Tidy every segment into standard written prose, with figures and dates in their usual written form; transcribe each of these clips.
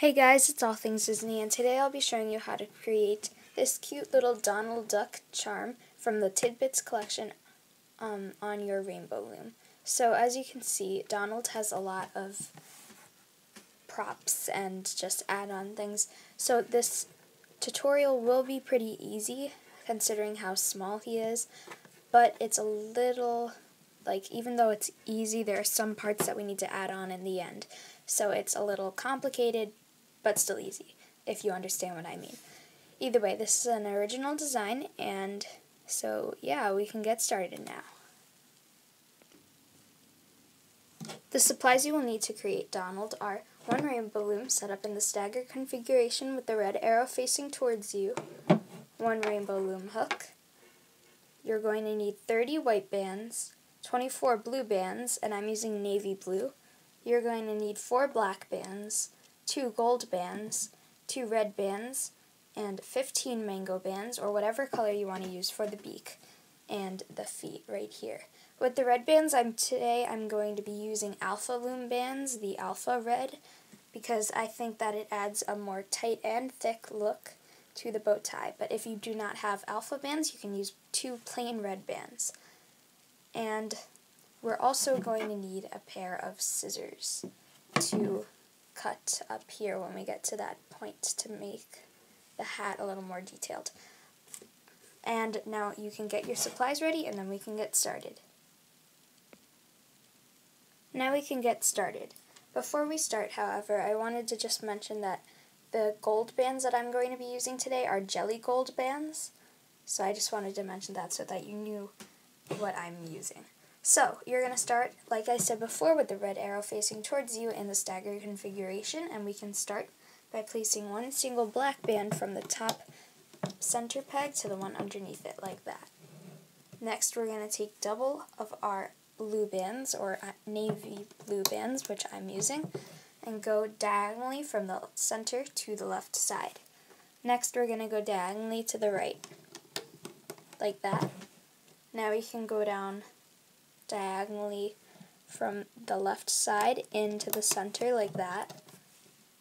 Hey guys, it's All Things Disney, and today I'll be showing you how to create this cute little Donald Duck charm from the Tidbits collection on your rainbow loom. So as you can see, Donald has a lot of props and just add-on things. So this tutorial will be pretty easy considering how small he is, but it's a little, even though it's easy, there are some parts that we need to add on in the end. So it's a little complicated, but still easy, if you understand what I mean. Either way, this is an original design, and so yeah, we can get started now. The supplies you will need to create Donald are one rainbow loom set up in the staggered configuration with the red arrow facing towards you, one rainbow loom hook. You're going to need 30 white bands, 24 blue bands, and I'm using navy blue. You're going to need 4 black bands, 2 gold bands, 2 red bands, and 15 mango bands, or whatever color you want to use for the beak and the feet right here. With the red bands, today I'm going to be using Alpha Loom bands, the Alpha Red, because I think that it adds a more tight and thick look to the bow tie. But if you do not have Alpha bands, you can use 2 plain red bands. And we're also going to need a pair of scissors to cut up here when we get to that point to make the hat a little more detailed. And now you can get your supplies ready, and then we can get started. Now we can get started. Before we start, however, I wanted to just mention that the gold bands that I'm going to be using today are jelly gold bands. So I just wanted to mention that so that you knew what I'm using. So, you're going to start, like I said before, with the red arrow facing towards you in the staggered configuration, and we can start by placing one single black band from the top center peg to the one underneath it, like that. Next, we're going to take double of our blue bands, or navy blue bands, which I'm using, and go diagonally from the center to the left side. Next, we're going to go diagonally to the right, like that. Now we can go down diagonally from the left side into the center like that,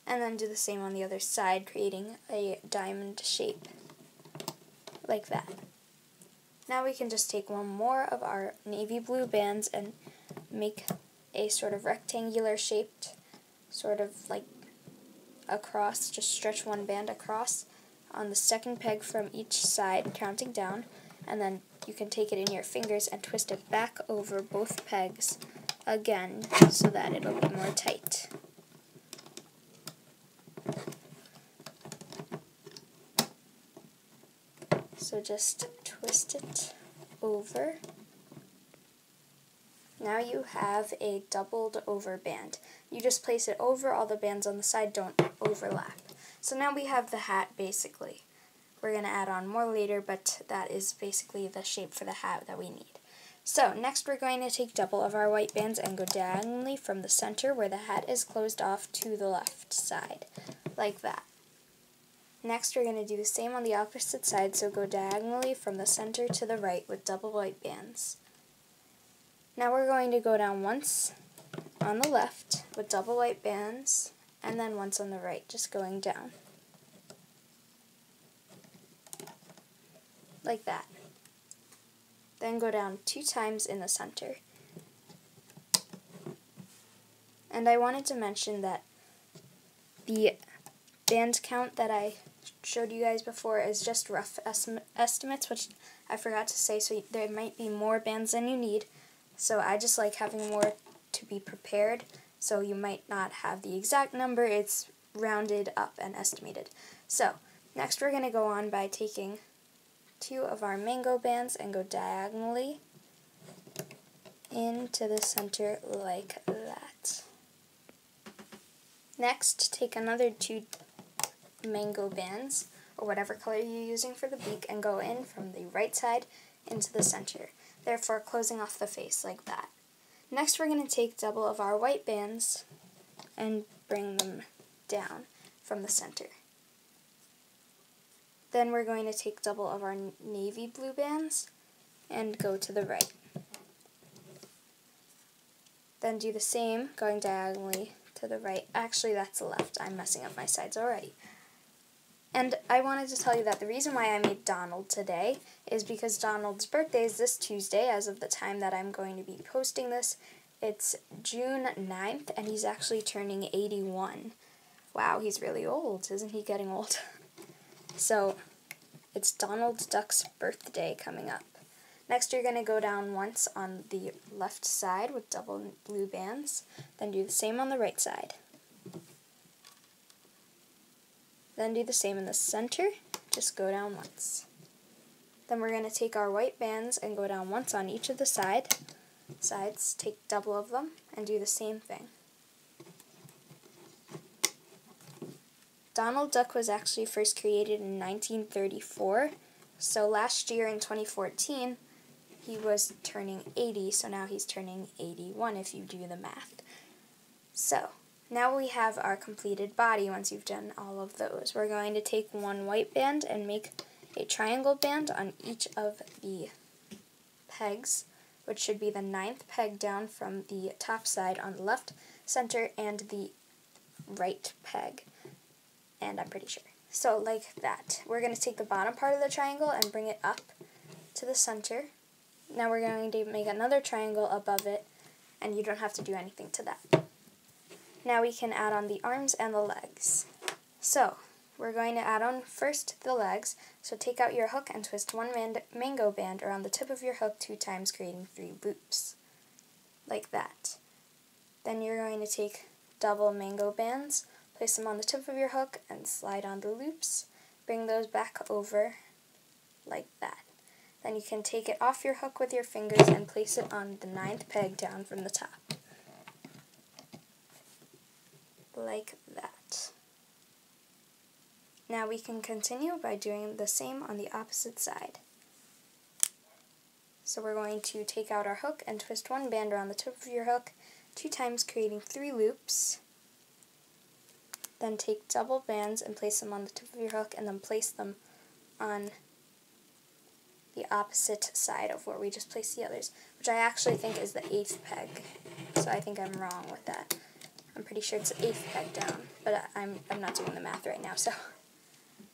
and then do the same on the other side, creating a diamond shape like that. Now we can just take one more of our navy blue bands and make a sort of rectangular shaped, sort of like across, just stretch one band across on the second peg from each side, counting down, and then you can take it in your fingers and twist it back over both pegs again so that it'll be more tight. So just twist it over. Now you have a doubled over band. You just place it over all the bands on the side, don't overlap. So now we have the hat basically. We're going to add on more later, but that is basically the shape for the hat that we need. So next we're going to take double of our white bands and go diagonally from the center where the hat is closed off to the left side, like that. Next we're going to do the same on the opposite side, so go diagonally from the center to the right with double white bands. Now we're going to go down once on the left with double white bands, and then once on the right, just going down. Like that. Then go down 2 times in the center. And I wanted to mention that the band count that I showed you guys before is just rough estimates, which I forgot to say, so there might be more bands than you need. So I just like having more to be prepared, so you might not have the exact number, it's rounded up and estimated. So, next we're going to go on by taking 2 of our mango bands and go diagonally into the center like that. Next, take another 2 mango bands, or whatever color you're using for the beak, and go in from the right side into the center, therefore closing off the face like that. Next, we're going to take double of our white bands and bring them down from the center. Then we're going to take double of our navy blue bands and go to the right. Then do the same, going diagonally to the right. Actually, that's the left. I'm messing up my sides already. And I wanted to tell you that the reason why I made Donald today is because Donald's birthday is this Tuesday, as of the time that I'm going to be posting this. It's June 9th, and he's actually turning 81. Wow, he's really old. Isn't he getting old? So, it's Donald Duck's birthday coming up. Next, you're going to go down once on the left side with double blue bands. Then do the same on the right side. Then do the same in the center, just go down once. Then we're going to take our white bands and go down once on each of the sides, take double of them, and do the same thing. Donald Duck was actually first created in 1934, so last year in 2014, he was turning 80, so now he's turning 81 if you do the math. So, now we have our completed body once you've done all of those. We're going to take one white band and make a triangle band on each of the pegs, which should be the 9th peg down from the top side on the left, center, and the right peg. And I'm pretty sure. So like that. We're going to take the bottom part of the triangle and bring it up to the center. Now we're going to make another triangle above it, and you don't have to do anything to that. Now we can add on the arms and the legs. So, we're going to add on first the legs, so take out your hook and twist one mango band around the tip of your hook 2 times, creating 3 loops. Like that. Then you're going to take double mango bands, place them on the tip of your hook, and slide on the loops. Bring those back over like that. Then you can take it off your hook with your fingers and place it on the 9th peg down from the top. Like that. Now we can continue by doing the same on the opposite side. So we're going to take out our hook and twist one band around the tip of your hook 2 times, creating 3 loops. Then take double bands and place them on the tip of your hook, and then place them on the opposite side of where we just placed the others, which I actually think is the 8th peg. So I think I'm wrong with that. I'm pretty sure it's the 8th peg down, but I'm not doing the math right now.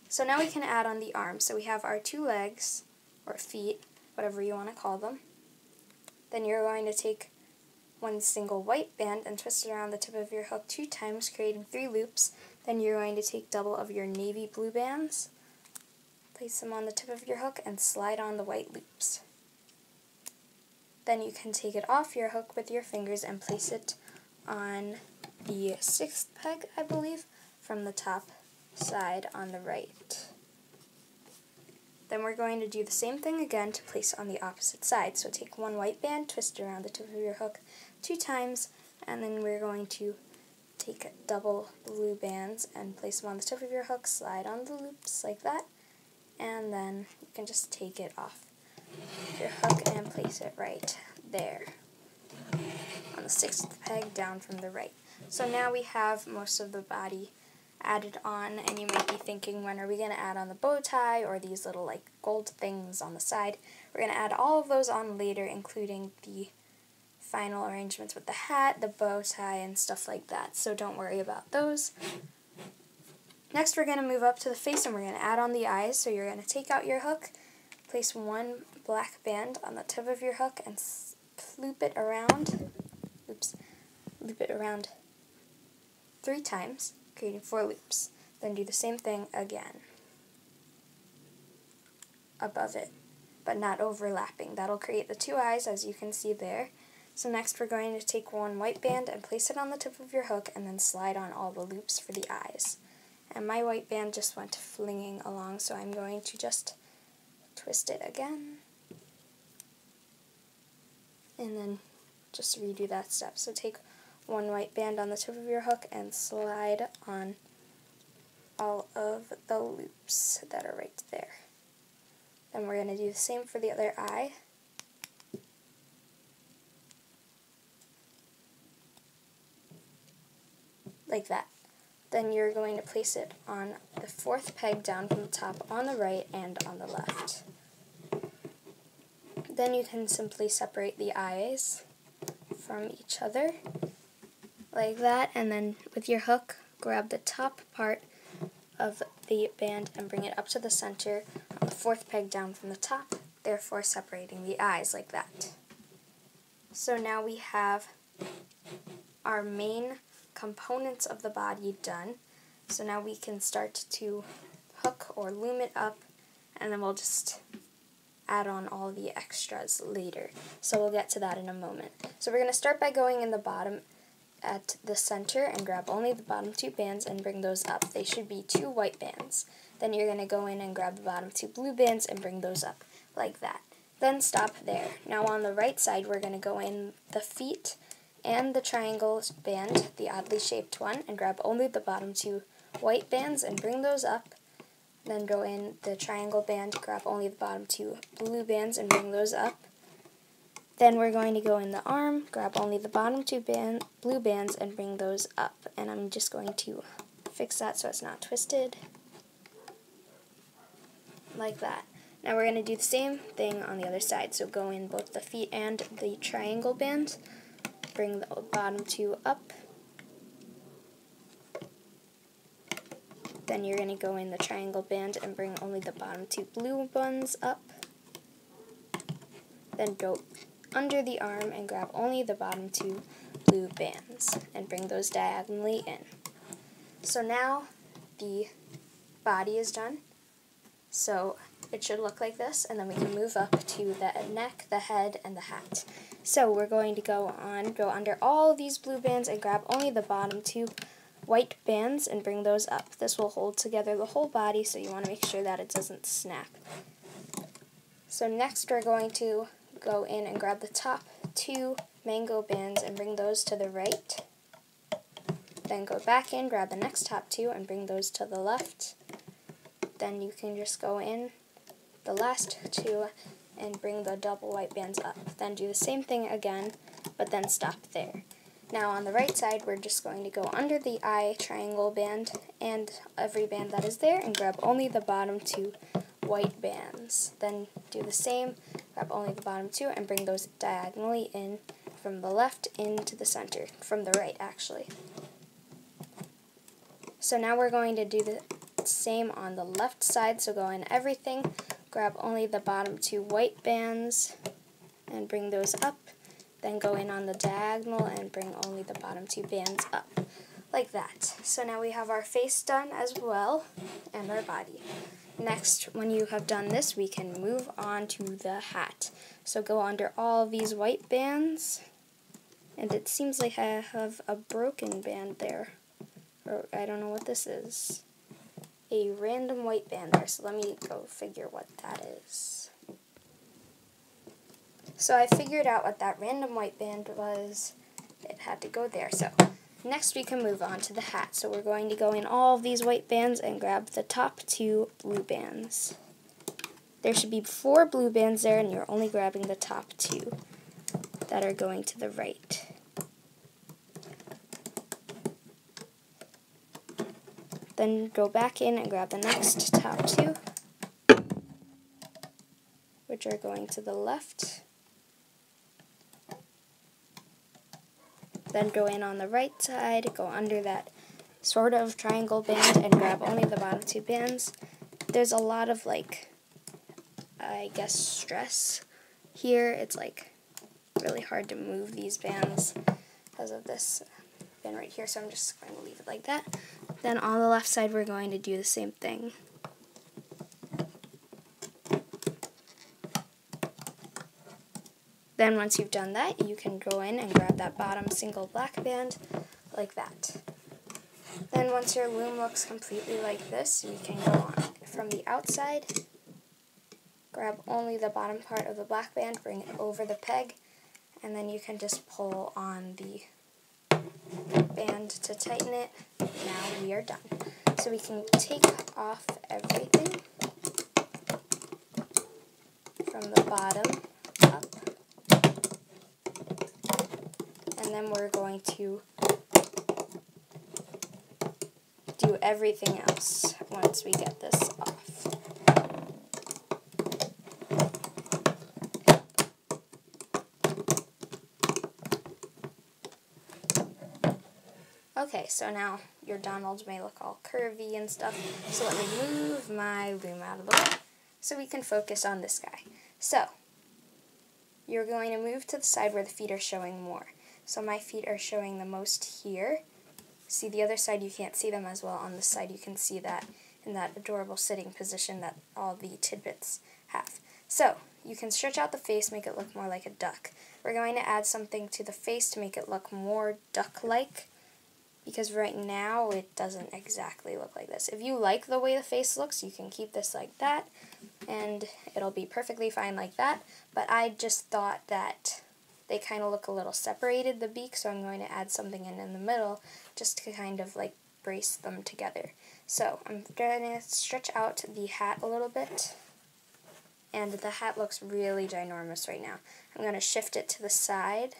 So now we can add on the arms. So we have our 2 legs, or feet, whatever you want to call them. Then you're going to take one single white band and twist it around the tip of your hook 2 times, creating 3 loops. Then you're going to take double of your navy blue bands, place them on the tip of your hook, and slide on the white loops. Then you can take it off your hook with your fingers and place it on the 6th peg, I believe, from the top side on the right. Then we're going to do the same thing again to place on the opposite side. So take one white band, twist it around the tip of your hook 2 times, and then we're going to take double blue bands and place them on the tip of your hook, slide on the loops like that, and then you can just take it off your hook and place it right there on the 6th peg down from the right. So now we have most of the body added on, and you might be thinking, when are we going to add on the bow tie or these little like gold things on the side? We're going to add all of those on later, including the final arrangements with the hat, the bow tie, and stuff like that, so don't worry about those. Next we're going to move up to the face, and we're going to add on the eyes. So you're going to take out your hook, place one black band on the tip of your hook, and loop it around, loop it around 3 times, creating 4 loops. Then do the same thing again above it, but not overlapping. That'll create the 2 eyes, as you can see there. So next we're going to take one white band and place it on the tip of your hook, and then slide on all the loops for the eyes. And my white band just went flinging along, so I'm going to just twist it again, and then just redo that step. So take one white band on the tip of your hook and slide on all of the loops that are right there. Then we're going to do the same for the other eye. Like that. Then you're going to place it on the 4th peg down from the top on the right and on the left. Then you can simply separate the eyes from each other, like that, and then with your hook, grab the top part of the band and bring it up to the center on the fourth peg down from the top, therefore separating the eyes like that. So now we have our main components of the body done. So now we can start to hook or loom it up, and then we'll just add on all the extras later. So we'll get to that in a moment. So we're going to start by going in the bottom at the center and grab only the bottom two bands and bring those up. They should be 2 white bands. Then you're going to go in and grab the bottom 2 blue bands and bring those up like that. Then stop there. Now on the right side we're going to go in the feet and the triangle band, the oddly shaped one, and grab only the bottom 2 white bands and bring those up. Then go in the triangle band, grab only the bottom 2 blue bands and bring those up. Then we're going to go in the arm, grab only the bottom 2 blue bands and bring those up. And I'm just going to fix that so it's not twisted. Like that. Now we're going to do the same thing on the other side. So go in both the feet and the triangle band, bring the bottom 2 up. Then you're going to go in the triangle band and bring only the bottom 2 blue ones up. Then go under the arm and grab only the bottom 2 blue bands and bring those diagonally in. So now the body is done. So it should look like this, and then we can move up to the neck, the head, and the hat. So we're going to go under all of these blue bands and grab only the bottom 2 white bands and bring those up. This will hold together the whole body, so you want to make sure that it doesn't snap. So next we're going to go in and grab the top 2 mango bands and bring those to the right. Then go back in, grab the next top 2 and bring those to the left. Then you can just go in the last 2 and bring the double white bands up. Then do the same thing again, but then stop there. Now on the right side, we're just going to go under the eye triangle band and every band that is there and grab only the bottom 2 white bands. Then do the same, grab only the bottom 2 and bring those diagonally in from the left into the center, from the right actually. So now we're going to do the same on the left side, so go in everything, grab only the bottom 2 white bands and bring those up. Then go in on the diagonal and bring only the bottom 2 bands up, like that. So now we have our face done as well, and our body. Next, when you have done this, we can move on to the hat. So go under all of these white bands, and it seems like I have a broken band there, or I don't know what this is. A random white band there, so let me go figure what that is. So I figured out what that random white band was. It had to go there. So next we can move on to the hat. So we're going to go in all of these white bands and grab the top 2 blue bands. There should be 4 blue bands there, and you're only grabbing the top 2 that are going to the right. Then go back in and grab the next top 2, which are going to the left. Then go in on the right side, go under that sort of triangle band and grab only the bottom 2 bands. There's a lot of, like, I guess, stress here. It's, like, really hard to move these bands because of this band right here, so I'm just going to leave it like that. Then on the left side, we're going to do the same thing. Then once you've done that, you can go in and grab that bottom single black band like that. Then once your loom looks completely like this, you can go on from the outside, grab only the bottom part of the black band, bring it over the peg, and then you can just pull on the band to tighten it. Now we are done. So we can take off everything from the bottom up. And then we're going to do everything else once we get this off. Okay, so now your Donald may look all curvy and stuff, so let me move my loom out of the way so we can focus on this guy. So, you're going to move to the side where the feet are showing more. So my feet are showing the most here. See, the other side you can't see them as well. On this side you can see that in that adorable sitting position that all the Tidbits have. So, you can stretch out the face, make it look more like a duck. We're going to add something to the face to make it look more duck-like, because right now it doesn't exactly look like this. If you like the way the face looks, you can keep this like that, and it'll be perfectly fine like that. But I just thought that they kind of look a little separated, the beak, so I'm going to add something in the middle just to kind of like brace them together. So I'm going to stretch out the hat a little bit, and the hat looks really ginormous right now. I'm going to shift it to the side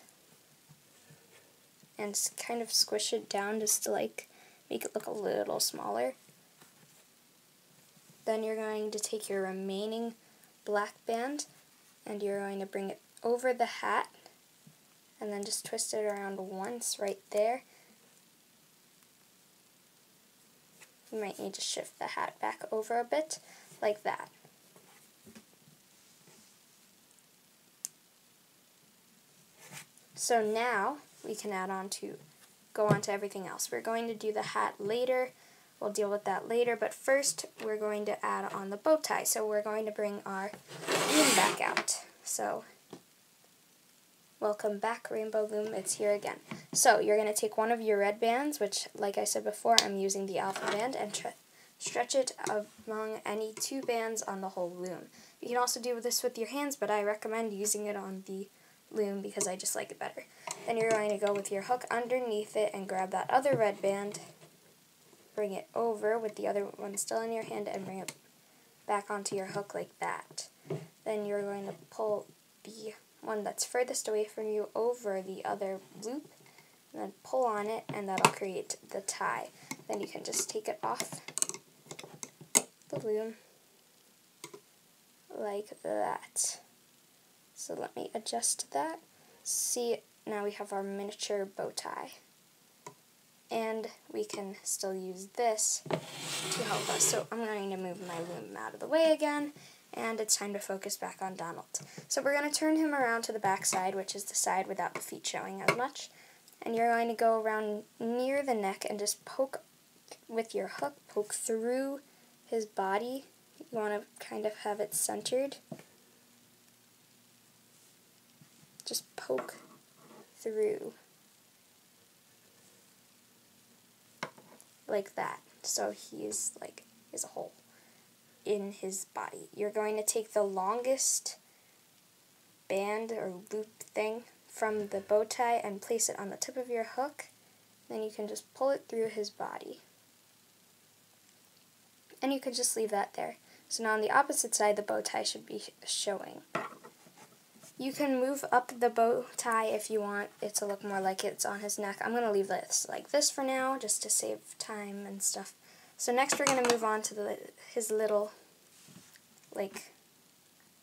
and kind of squish it down just to like make it look a little smaller. Then you're going to take your remaining black band and you're going to bring it over the hat and then just twist it around once right there. You might need to shift the hat back over a bit, like that. So now we can go on to everything else. We're going to do the hat later. We'll deal with that later, but first we're going to add on the bow tie. So we're going to bring our loom back out. So welcome back, Rainbow Loom, it's here again. So you're going to take one of your red bands, which like I said before, I'm using the alpha band, and stretch it among any two bands on the whole loom. You can also do this with your hands, but I recommend using it on the loom because I just like it better. Then you're going to go with your hook underneath it and grab that other red band, bring it over with the other one still in your hand, and bring it back onto your hook like that. Then you're going to pull the one that's furthest away from you over the other loop, and then pull on it, and that'll create the tie. Then you can just take it off the loom like that. So let me adjust that. See, now we have our miniature bow tie. And we can still use this to help us. So I'm going to move my loom out of the way again, and it's time to focus back on Donald. So we're going to turn him around to the back side, which is the side without the feet showing as much. And you're going to go around near the neck and just poke with your hook, poke through his body. You want to kind of have it centered. Just poke through. Like that. So he's a hole in his body. You're going to take the longest band or loop thing from the bow tie and place it on the tip of your hook. Then you can just pull it through his body. And you can just leave that there. So now on the opposite side, the bow tie should be showing. You can move up the bow tie if you want it to look more like it's on his neck. I'm going to leave this like this for now, just to save time and stuff. So next we're going to move on to his little, like,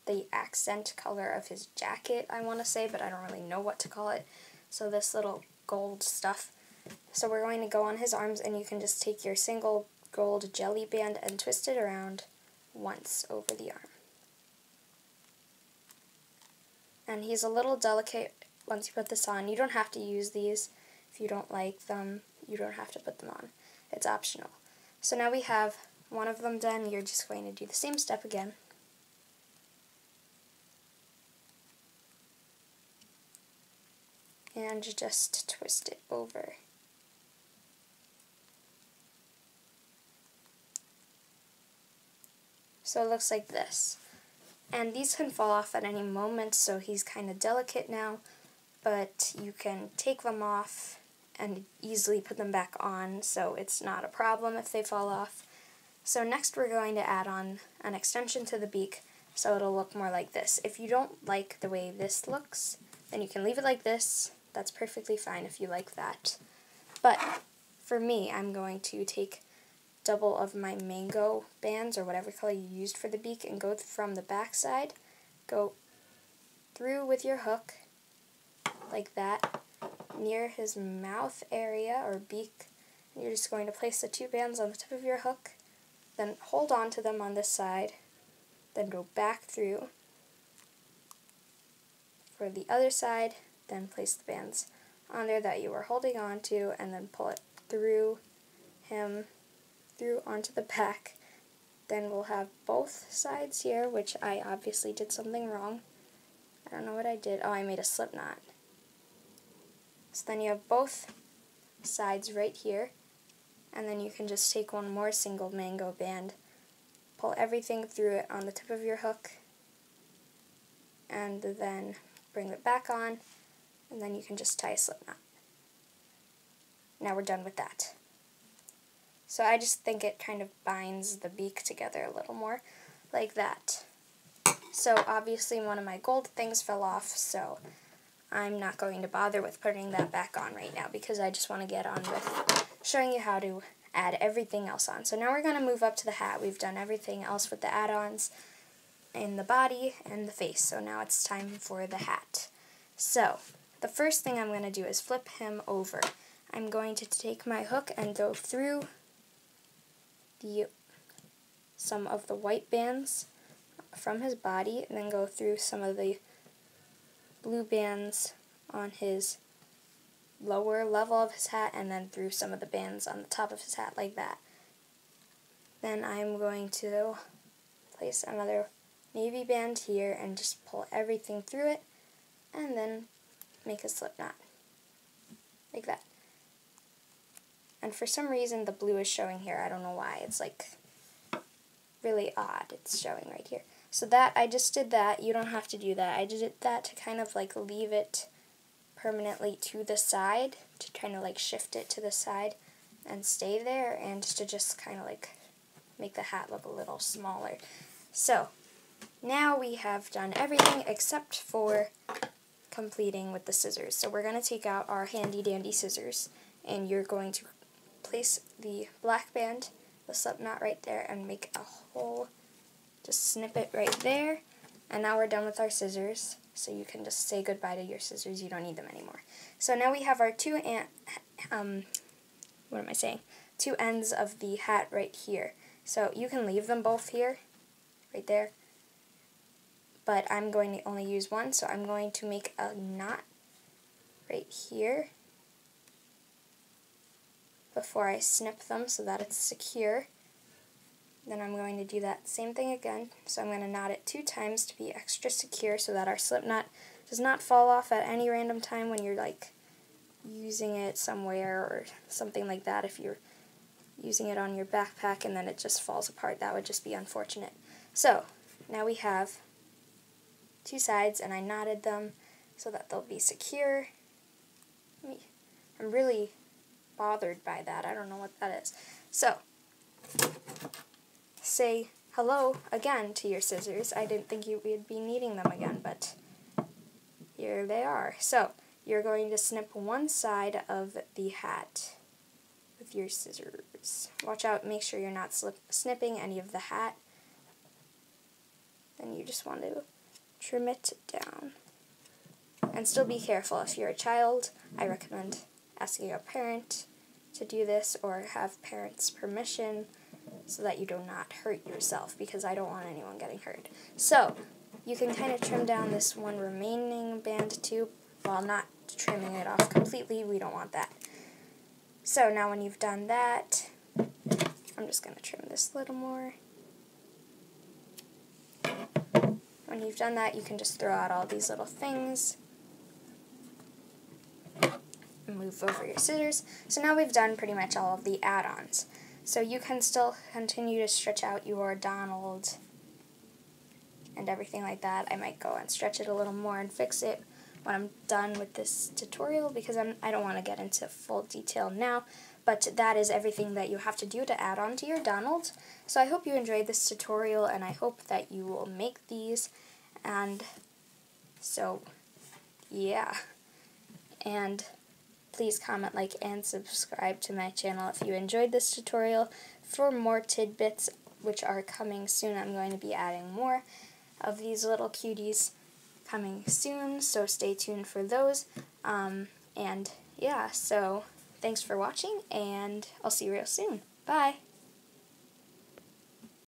the accent color of his jacket, I want to say, but I don't really know what to call it. So this little gold stuff. So we're going to go on his arms, and you can just take your single gold jelly band and twist it around once over the arm. And he's a little delicate once you put this on. You don't have to use these. If you don't like them, you don't have to put them on. It's optional. So now we have one of them done. You're just going to do the same step again. And just twist it over. So it looks like this. And these can fall off at any moment, so he's kind of delicate now, but you can take them off and easily put them back on, so it's not a problem if they fall off. So next we're going to add on an extension to the beak, so it'll look more like this. If you don't like the way this looks, then you can leave it like this. That's perfectly fine if you like that. But for me, I'm going to take double of my mango bands, or whatever color you used for the beak, and go from the back side, go through with your hook, like that, near his mouth area or beak. You're just going to place the 2 bands on the tip of your hook, then hold on to them on this side, then go back through for the other side, then place the bands on there that you were holding on to, and then pull it through him, through onto the back. Then we'll have both sides here, which I obviously did something wrong. I don't know what I did. Oh, I made a slip knot. So then you have both sides right here, and then you can just take one more single mango band, pull everything through it on the tip of your hook, and then bring it back on, and then you can just tie a slip knot. Now we're done with that. So I just think it kind of binds the beak together a little more, like that. So obviously one of my gold things fell off, so I'm not going to bother with putting that back on right now because I just want to get on with showing you how to add everything else on. So now we're going to move up to the hat. We've done everything else with the add-ons in the body and the face, so now it's time for the hat. So the first thing I'm going to do is flip him over. I'm going to take my hook and go through some of the white bands from his body, and then go through some of the blue bands on his lower level of his hat, and then through some of the bands on the top of his hat, like that. Then I'm going to place another navy band here and just pull everything through it, and then make a slip knot, like that. And for some reason the blue is showing here. I don't know why. It's like really odd. It's showing right here. So that, I just did that. You don't have to do that. I did that to kind of like leave it permanently to the side, to kind of like shift it to the side and stay there, and to just kind of like make the hat look a little smaller. So now we have done everything except for completing with the scissors. So we're going to take out our handy dandy scissors, and you're going to place the black band, the slip knot right there, and make a hole. Just snip it right there, and now we're done with our scissors, so you can just say goodbye to your scissors. You don't need them anymore. So now we have our two ends of the hat right here. So you can leave them both here, right there, but I'm going to only use one, so I'm going to make a knot right here before I snip them so that it's secure. Then I'm going to do that same thing again. So I'm going to knot it 2 times to be extra secure so that our slip knot does not fall off at any random time when you're like using it somewhere or something like that. If you're using it on your backpack and then it just falls apart, that would just be unfortunate. So now we have 2 sides, and I knotted them so that they'll be secure. I'm really bothered by that. I don't know what that is. So say hello again to your scissors. I didn't think you would be needing them again, but here they are. So you're going to snip one side of the hat with your scissors. Watch out, make sure you're not snipping any of the hat. Then you just want to trim it down. And still be careful. If you're a child, I recommend asking a parent to do this, or have parents' permission so that you do not hurt yourself, because I don't want anyone getting hurt. So you can kind of trim down this one remaining band too, while not trimming it off completely. We don't want that. So now when you've done that, I'm just going to trim this a little more. When you've done that, you can just throw out all these little things and move over your scissors. So now we've done pretty much all of the add-ons. So you can still continue to stretch out your Donald and everything like that. I might go and stretch it a little more and fix it when I'm done with this tutorial, because I don't want to get into full detail now, but that is everything that you have to do to add on to your Donald. So I hope you enjoyed this tutorial, and I hope that you will make these, and so yeah, and please comment, like, and subscribe to my channel if you enjoyed this tutorial. For more tidbits, which are coming soon, I'm going to be adding more of these little cuties coming soon, so stay tuned for those. And yeah, so thanks for watching, and I'll see you real soon. Bye!